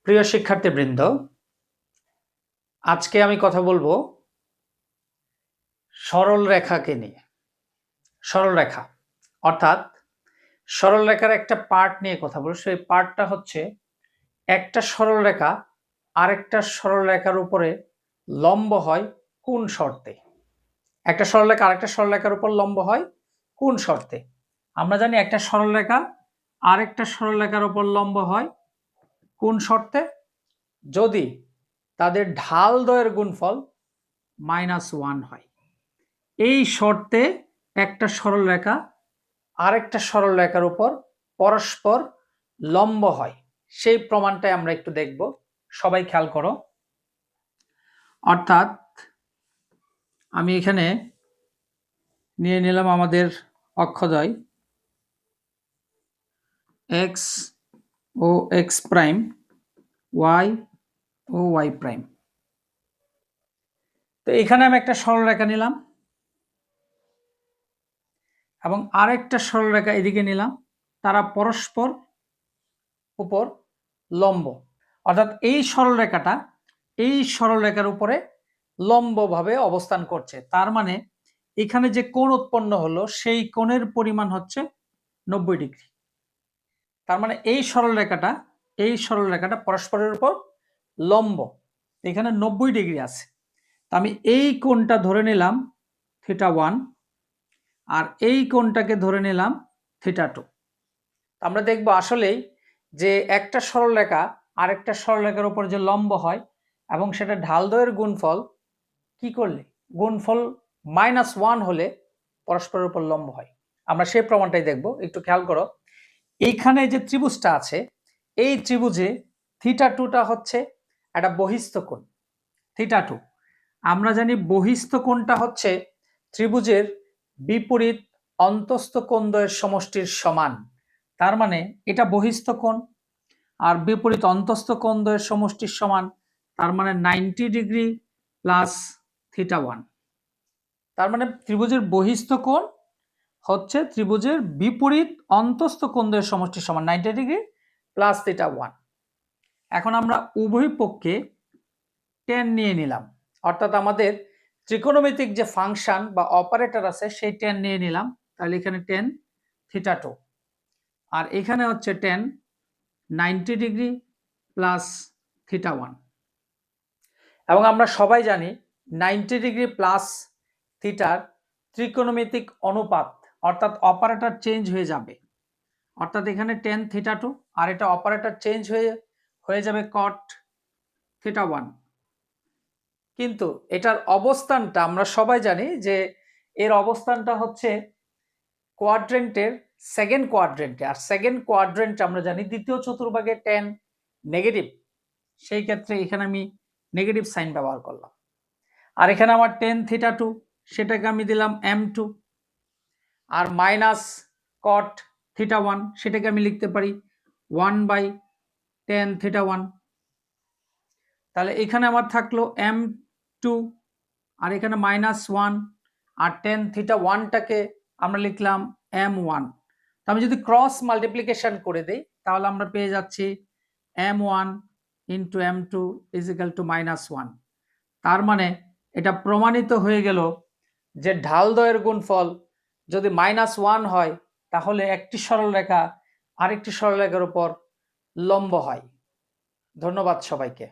প্রিয় শিক্ষার্থীবৃন্দ, আজকে আমি কথা বলবো সরল রেখাকে নিয়ে। সরল রেখা অর্থাৎ সরল রেখার একটা পার্ট নিয়ে কথা বলবো। সেই পার্টটা হচ্ছে একটা সরল রেখা আরেকটা সরল রেখার উপরে লম্ব হয় কোন শর্তে। একটা সরল রেখা আরেকটা সরল রেখার উপর লম্ব হয় কোন শর্তে? আমরা জানি একটা সরল রেখা আরেকটা সরল রেখার উপর লম্ব হয় কোন শর্তে? যদি তাদের ঢাল দ্বয়ের গুণফল -1 হয়। এই শর্তে একটা সরল রেখা আরেকটা সরল রেখার উপর পরস্পর লম্ব হয়। সেই প্রমাণটাই আমরা একটু দেখব। সবাই খেয়াল করো। অর্থাৎ আমি এখানে নিয়ে নিলাম আমাদের অক্ষদ্বয় x ও x প্রাইম, y ও y প্রাইম। তো এখানে আমি একটা সরল রেখা নিলাম এবং আরেকটা সরল রেখা এদিকে নিলাম, তারা পরস্পর উপর লম্ব। অর্থাৎ এই সরল রেখাটা এই সরল রেখার উপরে লম্বভাবে অবস্থান করছে। তার মানে এখানে যে কোণ উৎপন্ন হলো সেই কোণের পরিমাণ হচ্ছে 90 ডিগ্রি। তার মানে এই সরল রেখাটা পরস্পরের উপর লম্ব, এখানে 90 ডিগ্রি আছে। তা আমি এই কোণটা ধরে নিলাম θ1 আর এই কোণটাকে ধরে নিলাম θ2। আমরা দেখব আসলেই যে একটা সরল রেখা আরেকটা সরল রেখার উপর যে লম্ব হয় এবং সেটা ঢাল দ্বয়ের গুণফল কি করলে, গুণফল -1 হলে পরস্পরের উপর লম্ব হয়। আমরা সেই প্রমাণটাই দেখব। একটু খেয়াল করো, এইখানে যে ত্রিভুজটা আছে এই ত্রিভুজে θ2টা হচ্ছে একটা বহিস্থ কোণ। θ2 আমরা জানি বহিস্থ কোণটা হচ্ছে ত্রিভুজের বিপরীত অন্তস্থ কোণদ্বয়ের সমষ্টির সমান। তার মানে এটা বহিস্থ কোণ আর বিপরীত অন্তস্থ কোণদ্বয়ের সমষ্টির সমান। তার মানে 90 ডিগ্রি প্লাস θ1। তার মানে ত্রিভুজের বহিস্থ কোণ হচ্ছে ত্রিভুজের বিপরীত অন্তস্থ কোণদ্বয়ের সমষ্টির সমান 90 ডিগ্রি প্লাস θ1। এখন আমরা উভয় পক্ষে tan নিয়ে নিলাম, অর্থাৎ আমাদের ত্রিকোণমিতিক যে ফাংশন বা অপারেটর আছে সেই tan নিয়ে নিলাম। তাহলে এখানে tan θ2 আর এখানে হচ্ছে tan 90 ডিগ্রি প্লাস θ1। এবং আমরা সবাই জানি 90 ডিগ্রি প্লাস থিটার ত্রিকোণমিতিক অনুপাত, অর্থাৎ অপারেটর চেঞ্জ হয়ে যাবে। অর্থাৎ এখানে tan θ2 আর এটা অপারেটর চেঞ্জ হয়ে যাবে cot θ1। কিন্তু এটার অবস্থানটা আমরা সবাই জানি যে এর অবস্থানটা হচ্ছে কোয়াড্রেন্টের সেকেন্ড কোয়াড্রেন্টে, আর সেকেন্ড কোয়াড্রেন্ট আমরা জানি দ্বিতীয় চতুর্ভাগে tan নেগেটিভ। সেই ক্ষেত্রে এখানে আমি নেগেটিভ সাইন ব্যবহার করলাম। আর এখানে আমার tan θ2 সেটাকে আমি দিলাম m2 আর মাইনাস cot θ1 সেটাকে আমি লিখতে পারি 1/tan θ1। তাহলে এখানে আমার থাকলো m2 আর এখানে -1 আর tan θ1টাকে আমরা লিখলাম m1। তো আমি যদি ক্রস মাল্টিপ্লিকেশন করে দেই তাহলে আমরা পেয়ে যাচ্ছি m1 into m2 is equal to -1। তার মানে এটা প্রমাণিত হয়ে গেল যে ঢাল দ্বয়ের গুণফল যদি -1 হয় তাহলে একটি সরল রেখা আরেকটি সরল রেখার উপর লম্ব হয়। ধন্যবাদ সবাইকে।